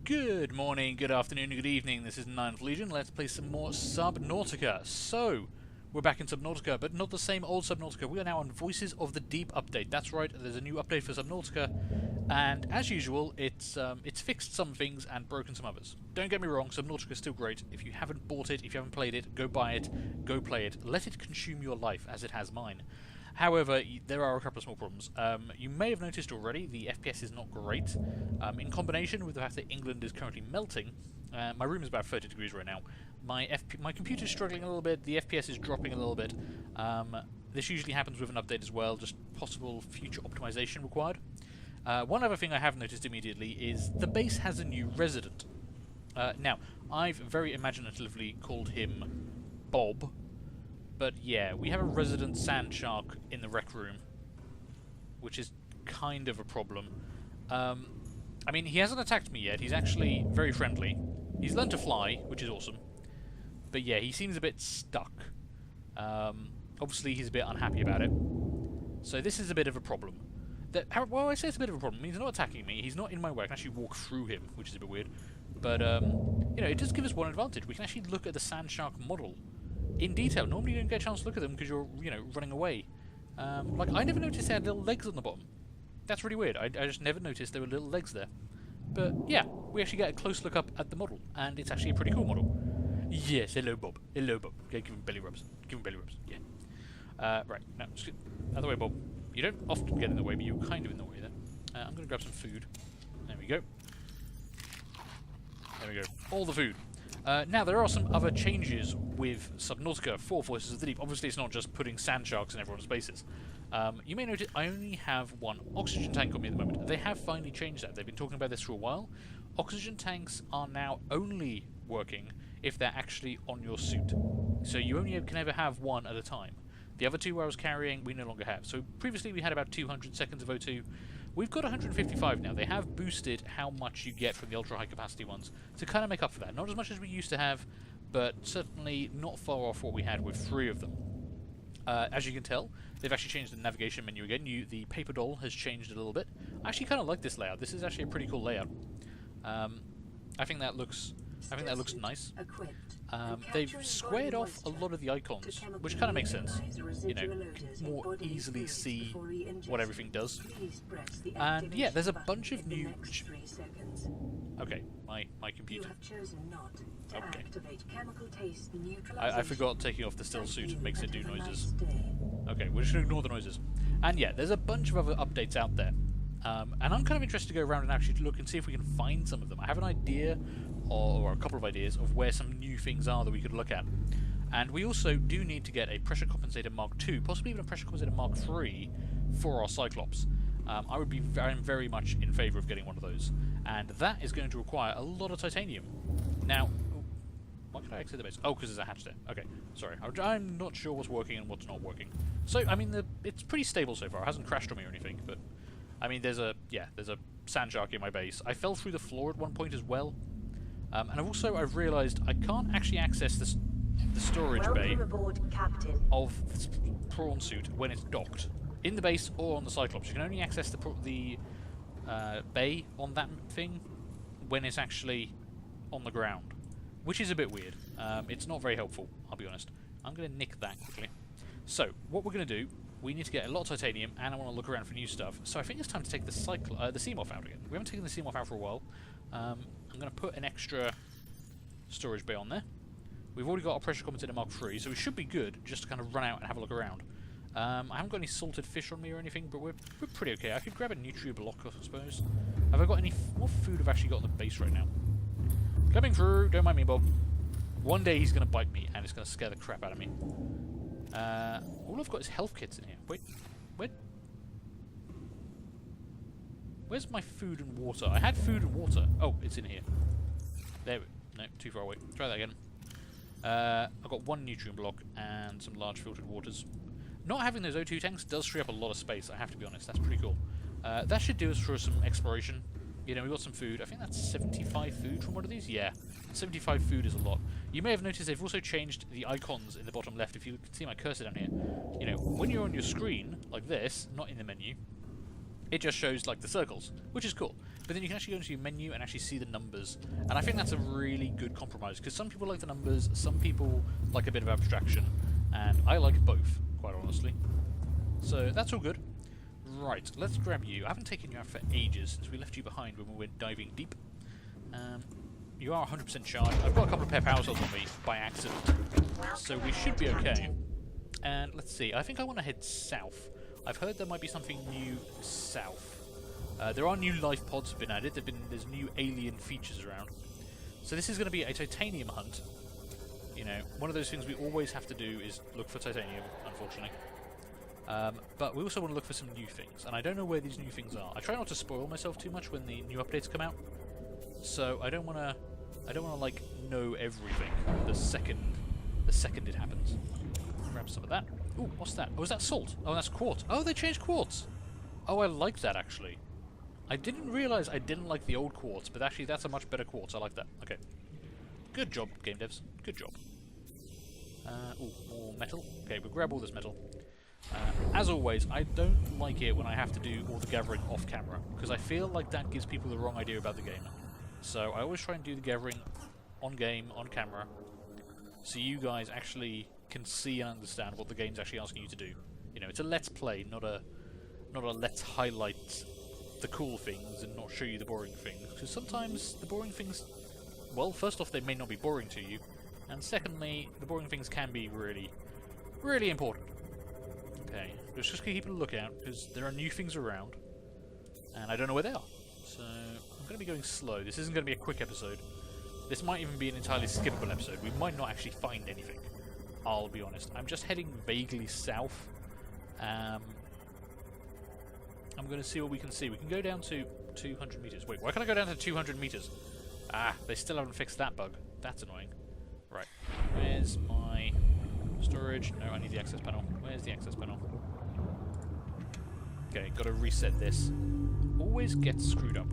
Good morning, good afternoon, good evening. This is Ninth Legion. Let's play some more Subnautica. So, we're back in Subnautica, but not the same old Subnautica. We are now on Voices of the Deep update. That's right, there's a new update for Subnautica, and as usual, it's fixed some things and broken some others. Don't get me wrong, Subnautica is still great. If you haven't bought it, if you haven't played it, go buy it, go play it. Let it consume your life, as it has mine. However, there are a couple of small problems. You may have noticed already, the FPS is not great. In combination with the fact that England is currently melting, my room is about 30 degrees right now, my computer is struggling a little bit, the FPS is dropping a little bit. This usually happens with an update as well, just possible future optimization required. One other thing I have noticed immediately is the base has a new resident. Now, I've very imaginatively called him Bob. But yeah, we have a resident sand shark in the rec room, which is kind of a problem. I mean, he hasn't attacked me yet. He's actually very friendly. He's learned to fly, which is awesome. But yeah, he seems a bit stuck. Obviously, he's a bit unhappy about it. So this is a bit of a problem. Well, I say it's a bit of a problem. He's not attacking me. He's not in my way. I can actually walk through him, which is a bit weird. But, you know, it does give us one advantage. We can actually look at the sand shark model in detail. Normally you don't get a chance to look at them because you're, you know, running away. Like, I never noticed they had little legs on the bottom. That's really weird. I just never noticed there were little legs there. But, yeah, we actually get a close look up at the model, and it's actually a pretty cool model. Yes, hello, Bob. Hello, Bob. Okay, give him belly rubs. Give him belly rubs. Yeah. Right, now, just get out of the way, Bob. You don't often get in the way, but you're kind of in the way there. I'm going to grab some food. There we go. There we go. All the food. Now, there are some other changes with Subnautica for Voices of the Deep. Obviously, it's not just putting sand sharks in everyone's bases. You may notice I only have one oxygen tank on me at the moment. They have finally changed that. They've been talking about this for a while. Oxygen tanks are now only working if they're actually on your suit. So you only can ever have one at a time. The other two I was carrying, we no longer have. So previously we had about 200 seconds of O2. We've got 155 now. They have boosted how much you get from the ultra-high capacity ones to kind of make up for that. Not as much as we used to have, but certainly not far off what we had with 3 of them. As you can tell, they've actually changed the navigation menu again. The paper doll has changed a little bit. I actually kind of like this layout. This is actually a pretty cool layout. I think that looks nice. They've squared off a lot of the icons, which kind of makes sense. You know, more easily see what everything does. And yeah, there's a bunch of new... Okay, my computer. Okay. I forgot taking off the still suit makes it do noises. Okay, we're just going to ignore the noises. And yeah, there's a bunch of other updates out there. And I'm kind of interested to go around and actually look and see if we can find some of them. I have an idea, or a couple of ideas, of where some new things are that we could look at. And we also do need to get a pressure compensator Mark II, possibly even a pressure compensator Mark III for our Cyclops. I'm very much in favour of getting one of those. And that is going to require a lot of titanium. Now, why can I exit the base? Oh, because there's a hatch there. Okay, sorry. I'm not sure what's working and what's not working. So, I mean, it's pretty stable so far. It hasn't crashed on me or anything, but... I mean, there's a sand shark in my base. I fell through the floor at one point as well. And I've realised I can't actually access the storage bay of the prawn suit when it's docked. In the base or on the Cyclops. You can only access the bay on that thing when it's actually on the ground. Which is a bit weird. It's not very helpful, I'll be honest. I'm going to nick that quickly. So, what we're going to do, we need to get a lot of titanium, and I want to look around for new stuff. So I think it's time to take the Seamoth out again. We haven't taken the Seamoth out for a while. I'm going to put an extra storage bay on there. We've already got a pressure compensator Mark III, so we should be good just to kind of run out and have a look around. I haven't got any salted fish on me or anything, but we're pretty okay. I could grab a nutri block, I suppose. Have I got any... What food have I actually got on the base right now? Coming through! Don't mind me, Bob. One day he's going to bite me, and it's going to scare the crap out of me. All I've got is health kits in here. Wait, where's my food and water? I had food and water. Oh, it's in here. There. No, too far away. Try that again. I've got 1 nutrient block and some large filtered waters. Not having those O2 tanks does free up a lot of space, I have to be honest. That's pretty cool. That should do us for some exploration. You know, we got some food. I think that's 75 food from one of these. Yeah, 75 food is a lot. You may have noticed they've also changed the icons in the bottom left. If you can see my cursor down here, you know, when you're on your screen like this, not in the menu, it just shows like the circles, which is cool. but then you can actually go into your menu and actually see the numbers. And I think that's a really good compromise, because some people like the numbers, some people like a bit of abstraction, and I like both, quite honestly. So that's all good. Right, let's grab you. I haven't taken you out for ages since we left you behind when we went diving deep. You are 100% charged. I've got a couple of pair power cells on me by accident, so we should be okay. And let's see, I think I want to head south. I've heard there might be something new south. There are new life pods have been added. There's new alien features around. So this is going to be a titanium hunt. You know, one of those things we always have to do is look for titanium, unfortunately. But we also want to look for some new things, and I don't know where these new things are. I try not to spoil myself too much when the new updates come out, so I don't want to like know everything the second it happens. Grab some of that. Ooh, what's that? Oh, is that salt? Oh, that's quartz. Oh, they changed quartz. Oh, I like that actually. I didn't realize I didn't like the old quartz, but actually that's a much better quartz. I like that. Okay. Good job, game devs. Good job. Ooh, more metal. Okay, we'll grab all this metal. As always, I don't like it when I have to do all the gathering off camera, because I feel like that gives people the wrong idea about the game. So I always try and do the gathering on game, on camera, so you guys actually can see and understand what the game's actually asking you to do. You know, it's a let's play, not a let's highlight the cool things and not show you the boring things, because sometimes the boring things, well, first off, they may not be boring to you, and secondly, the boring things can be really, really important. Okay, let's just keep a lookout, because there are new things around, and I don't know where they are. So, I'm going to be going slow. This isn't going to be a quick episode. This might even be an entirely skippable episode. We might not actually find anything, I'll be honest. I'm just heading vaguely south. I'm going to see what we can see. We can go down to 200 meters. Wait, why can't I go down to 200 meters? Ah, they still haven't fixed that bug. That's annoying. Right, where's my storage? No, I need the access panel. Where's the access panel? Okay, gotta reset this. Always gets screwed up.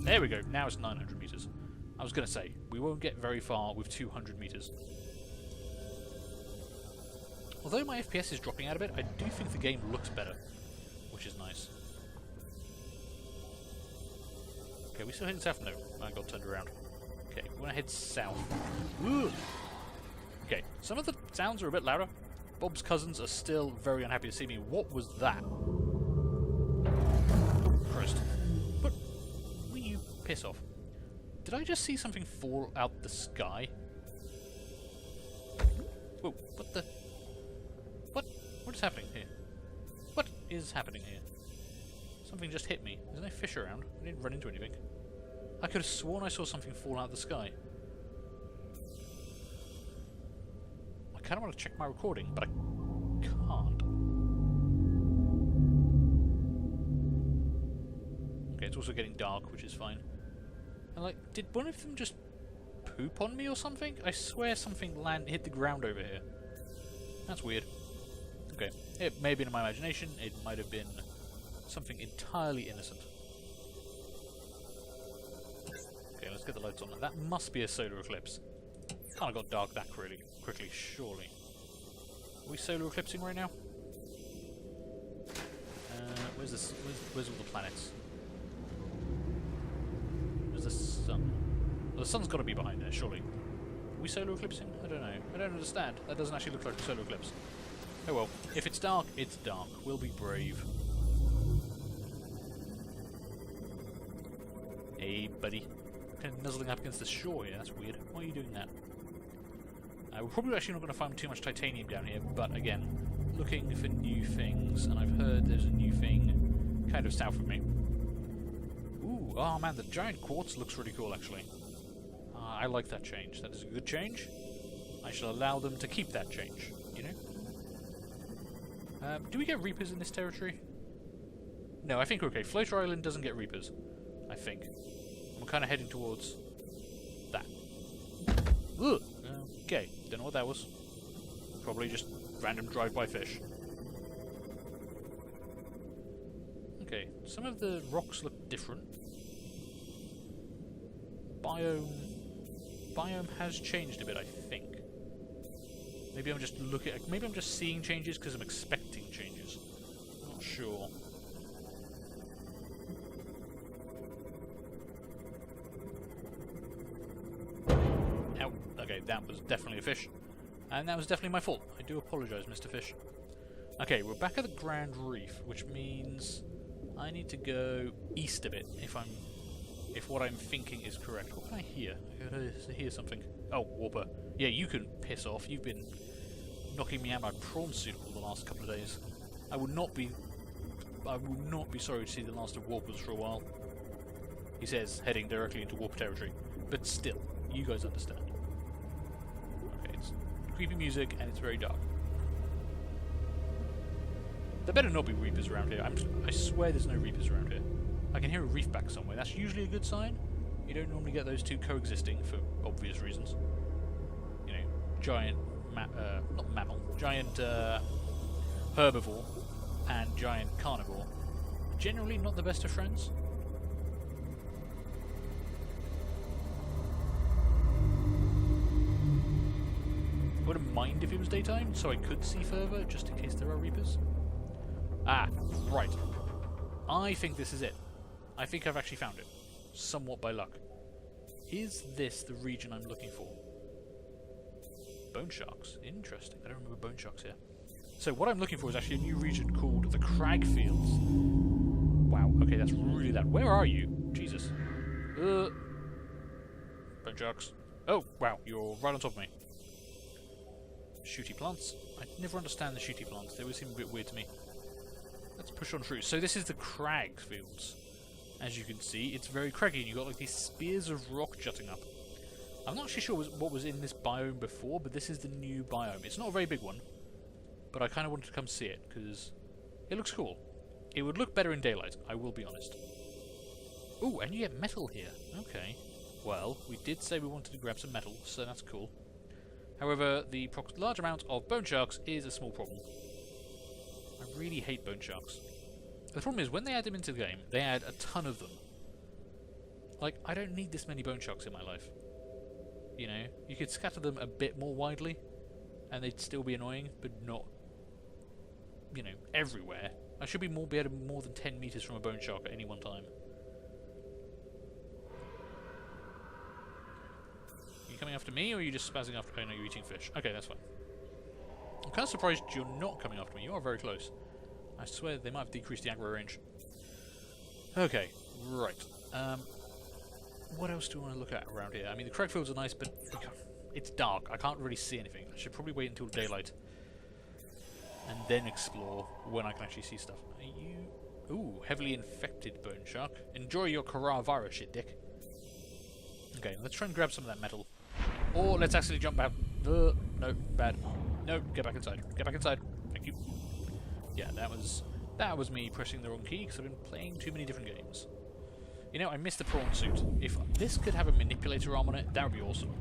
There we go, now it's 900 meters. I was gonna say, we won't get very far with 200 meters. Although my FPS is dropping out a bit, I do think the game looks better, which is nice. Okay, we still heading south? No, I got turned around. Okay, we wanna head south. Ooh. Okay, some of the sounds are a bit louder. Bob's cousins are still very unhappy to see me. What was that? Oh, Christ. But, will you piss off? Did I just see something fall out the sky? Whoa, what the... What is happening here? What is happening here? Something just hit me. There's no fish around. I didn't run into anything. I could have sworn I saw something fall out of the sky. I kind of want to check my recording, but I can't. Okay, it's also getting dark, which is fine. And like, did one of them just poop on me or something? I swear something hit the ground over here. That's weird. Okay, it may have been in my imagination, it might have been something entirely innocent. Okay, let's get the lights on. That must be a solar eclipse. Can't have got dark that really quickly, surely. Are we solar eclipsing right now? Where's this? Where's all the planets? Where's the sun? Well, the sun's got to be behind there, surely. Are we solar eclipsing? I don't know. I don't understand. That doesn't actually look like a solar eclipse. Oh well. If it's dark, it's dark. We'll be brave. Hey, buddy. Kind of nuzzling up against the shore here. That's weird. Why are you doing that? We're probably actually not going to find too much titanium down here, but again, looking for new things, and I've heard there's a new thing kind of south of me. Ooh, oh man, the giant quartz looks really cool actually. I like that change. That is a good change. I shall allow them to keep that change, you know? Do we get reapers in this territory? No, I think we're okay. Floater Island doesn't get reapers, I think. We're kind of heading towards that. Ugh. Okay, don't know what that was. Probably just random drive-by fish. Okay, some of the rocks look different. Biome has changed a bit, I think. Maybe I'm just maybe I'm just seeing changes because I'm expecting changes. I'm not sure. that was definitely a fish. And that was definitely my fault. I do apologise, Mr. Fish. Okay, we're back at the Grand Reef, which means I need to go east a bit if what I'm thinking is correct. What can I hear? I gotta hear something. Oh, Warper. Yeah, you can piss off. You've been knocking me out my prawn suit for the last couple of days. I will not be sorry to see the last of Warpers for a while. He says, heading directly into Warp territory. But still, you guys understand. Okay, it's creepy music and it's very dark. There better not be Reapers around here. I swear there's no Reapers around here. I can hear a reefback somewhere. That's usually a good sign. You don't normally get those two coexisting for obvious reasons. You know, giant, not mammal, giant herbivore and giant carnivore. Generally not the best of friends. I wouldn't mind if it was daytime, so I could see further, just in case there are Reapers. Ah, right. I think this is it. I think I've actually found it. Somewhat by luck. Is this the region I'm looking for? Bone sharks. Interesting. I don't remember bone sharks here. So what I'm looking for is actually a new region called the Crag Fields. Wow, okay, that's really that. Where are you? Jesus. Bone sharks. Oh, wow, you're right on top of me. Shooty plants. I never understand the shooty plants. They always seem a bit weird to me. Let's push on through. So this is the Crag Fields. As you can see, it's very craggy, and you've got like these spears of rock jutting up. I'm not actually sure what was in this biome before, but this is the new biome. It's not a very big one, but I kind of wanted to come see it, because it looks cool. It would look better in daylight, I will be honest. Ooh, and you get metal here. Okay. Well, we did say we wanted to grab some metal, so that's cool. However, the large amount of bone sharks is a small problem. I really hate bone sharks. The problem is, when they add them into the game, they add a ton of them. Like, I don't need this many bone sharks in my life. You know, you could scatter them a bit more widely, and they'd still be annoying, but not, you know, everywhere. I should be able to more than 10 meters from a bone shark at any one time. Are you coming after me, or are you just spazzing after? Oh no, you're eating fish. Okay, that's fine. I'm kind of surprised you're not coming after me. You are very close. I swear they might have decreased the aggro range. Okay, right. What else do I want to look at around here? I mean, the Crag Fields are nice, but it's dark. I can't really see anything. I should probably wait until daylight and then explore when I can actually see stuff. Are you... Ooh, heavily infected bone shark. Enjoy your coronavirus shit, dick. Okay, let's try and grab some of that metal. Or let's actually jump out. No, bad. No, get back inside. Get back inside. Thank you. Yeah, that was me pressing the wrong key because I've been playing too many different games. You know, I missed the prawn suit. If this could have a manipulator arm on it, that would be awesome.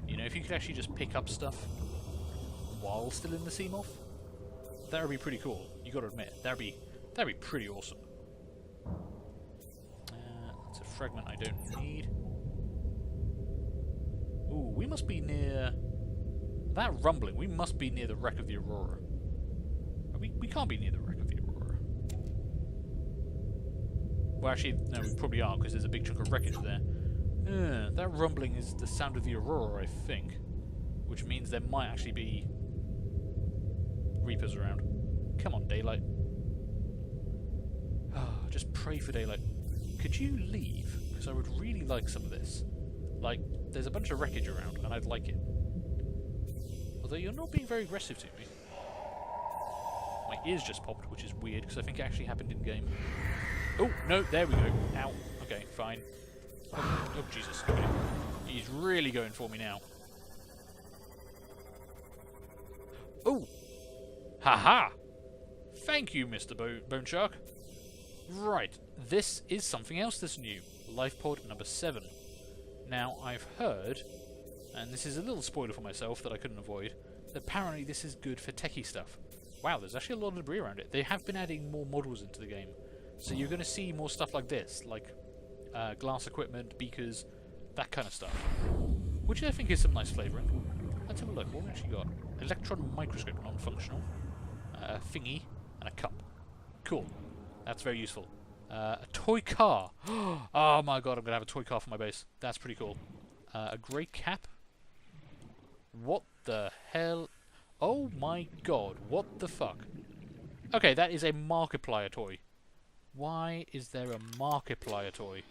You know, if you could actually just pick up stuff while still in the sea moth, that would be pretty cool. You got to admit, that'd be pretty awesome. That's a fragment I don't need. Ooh, we must be near that rumbling. We must be near the wreck of the Aurora. We can't be near the wreck of the Aurora. Well, actually, no, we probably are, because there's a big chunk of wreckage there. That rumbling is the sound of the Aurora, I think. Which means there might actually be Reapers around. Come on, daylight. Just pray for daylight. Could you leave? Because I would really like some of this. Like, there's a bunch of wreckage around, and I'd like it. Although you're not being very aggressive to me. My ears just popped, which is weird, because I think it actually happened in-game. Oh, no, there we go. Ow. Okay, fine. Oh, Jesus. Okay. He's really going for me now. Oh! Ha-ha! Thank you, Mr. Bone Shark. Right, this is something else that's new. Life pod number 7. Now, I've heard, and this is a little spoiler for myself that I couldn't avoid, that apparently this is good for techie stuff. Wow, there's actually a lot of debris around it. They have been adding more models into the game. So you're going to see more stuff like this, like glass equipment, beakers, that kind of stuff. Which I think is some nice flavouring. Let's have a look. What have we actually got? Electron microscope, non-functional. A thingy, and a cup. Cool. That's very useful. A toy car. Oh my god, I'm going to have a toy car for my base. That's pretty cool. A grey cap. What the hell? Oh my god, what the fuck? Okay, that is a Markiplier toy. Why is there a Markiplier toy?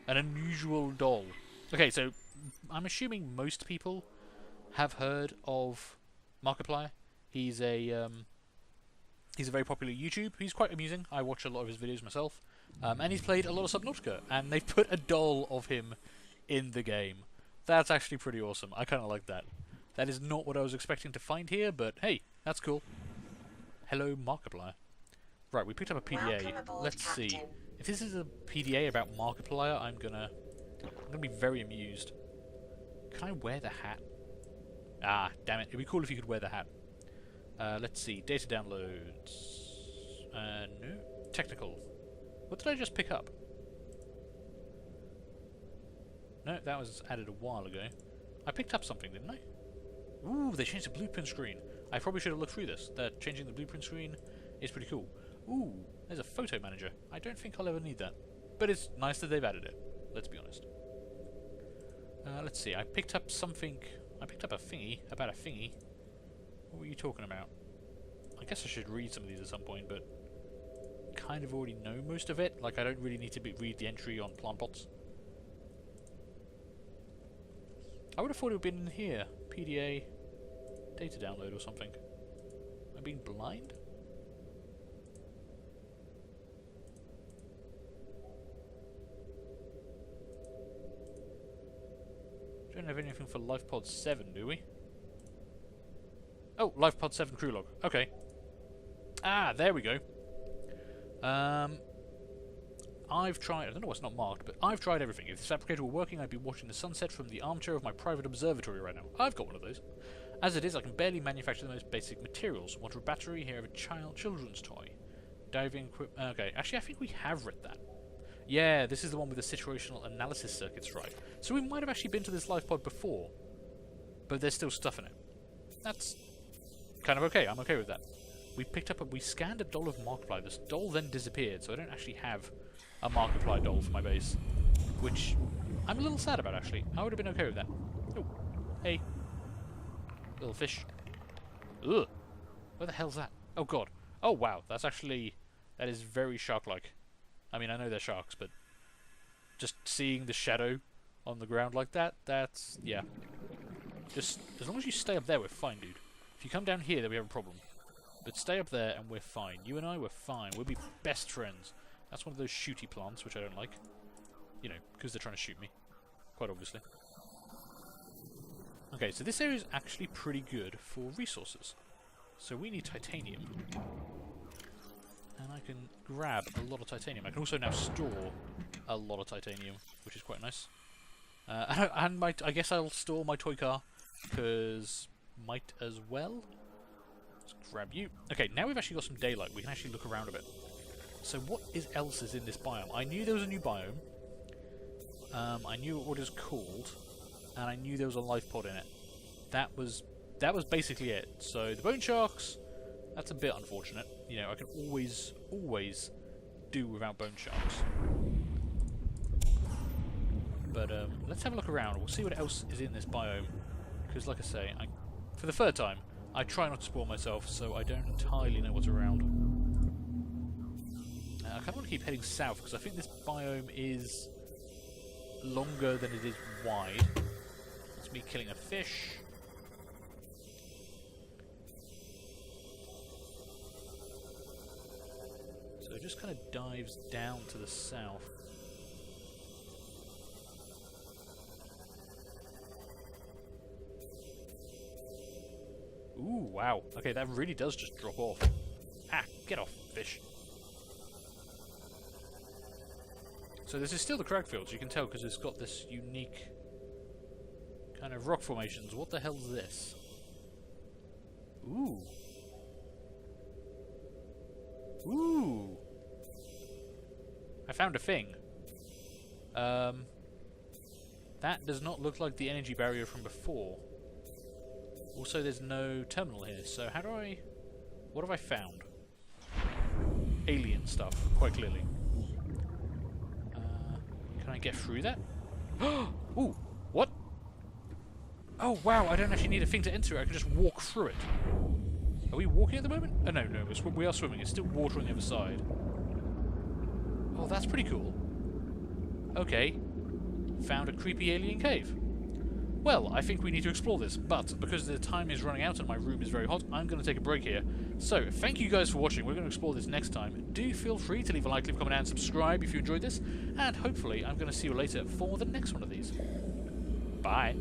An unusual doll. Okay, so I'm assuming most people have heard of Markiplier. He's a very popular YouTube. He's quite amusing. I watch a lot of his videos myself. And he's played a lot of Subnautica, and they've put a doll of him in the game. That's actually pretty awesome. I kind of like that. That is not what I was expecting to find here, but hey, that's cool. Hello, Markiplier. Right, we picked up a PDA. Let's see. If this is a PDA about Markiplier, I'm gonna be very amused. Can I wear the hat? Ah, damn it. It'd be cool if you could wear the hat. Let's see. Data downloads. No. Technical. What did I just pick up? No, that was added a while ago. I picked up something, didn't I? Ooh, they changed the blueprint screen. I probably should have looked through this. That changing the blueprint screen is pretty cool. Ooh, there's a photo manager. I don't think I'll ever need that. But it's nice that they've added it. Let's be honest. Let's see. I picked up something. I picked up a thingy about a thingy. What were you talking about? I guess I should read some of these at some point, but kind of already know most of it. Like, I don't really need to read the entry on plant pots. I would have thought it would have been in here. PDA, data download or something. Am I being blind? Don't have anything for LifePod 7, do we? Oh, LifePod 7 crew log. Okay. Ah, there we go. I've tried, I don't know what's not marked, but I've tried everything. If this applicator were working, I'd be watching the sunset from the armchair of my private observatory right now. I've got one of those. As it is, I can barely manufacture the most basic materials. Want a battery? Here, have a children's toy. Diving equipment. Okay, actually, I think we have read that. Yeah, this is the one with the situational analysis circuits, right. So we might have actually been to this life pod before, but there's still stuff in it. That's kind of okay. I'm okay with that. We scanned a doll of Markiplier. This doll then disappeared, so I don't actually have a Markiplier doll for my base, which I'm a little sad about, actually. I would have been okay with that. Oh, hey. Little fish. Ugh. Where the hell's that? Oh, God. Oh, wow. That is very shark-like. I mean, I know they're sharks, but just seeing the shadow on the ground like that, that's, yeah. Just, as long as you stay up there, we're fine, dude. If you come down here, then we have a problem. But stay up there, and we're fine. You and I, we're fine. We'll be best friends. That's one of those shooty plants, which I don't like. You know, because they're trying to shoot me. Quite obviously. Okay, so this area is actually pretty good for resources. So we need titanium. And I can grab a lot of titanium. I can also now store a lot of titanium, which is quite nice. And I guess I'll store my toy car, because might as well. Let's grab you. Okay, now we've actually got some daylight. We can actually look around a bit. So what else is in this biome? I knew there was a new biome. I knew what it was called, and I knew there was a life pod in it. That was basically it. So the bone sharks, that's a bit unfortunate. You know, I can always do without bone sharks. But let's have a look around. We'll see what else is in this biome. Because, like I say, for the third time, I try not to spoil myself, so I don't entirely know what's around. I kind of want to keep heading south, because I think this biome is longer than it is wide. That's me killing a fish. So it just kind of dives down to the south. Ooh, wow. Okay, that really does just drop off. Ah, get off, fish. So this is still the Cragfields, you can tell, because it's got this unique kind of rock formations. What the hell's this? Ooh. Ooh. I found a thing. That does not look like the energy barrier from before. Also, there's no terminal here, so how do I... What have I found? Alien stuff, quite clearly. Can I get through that? Ooh, what? Oh, wow, I don't actually need a thing to enter it. I can just walk through it. Are we walking at the moment? Oh, no, we are swimming. It's still water on the other side. Oh, that's pretty cool. Okay. Found a creepy alien cave. Well, I think we need to explore this, but because the time is running out and my room is very hot, I'm going to take a break here. So, thank you guys for watching. We're going to explore this next time. Do feel free to leave a like, leave a comment, and subscribe if you enjoyed this. And hopefully, I'm going to see you later for the next one of these. Bye.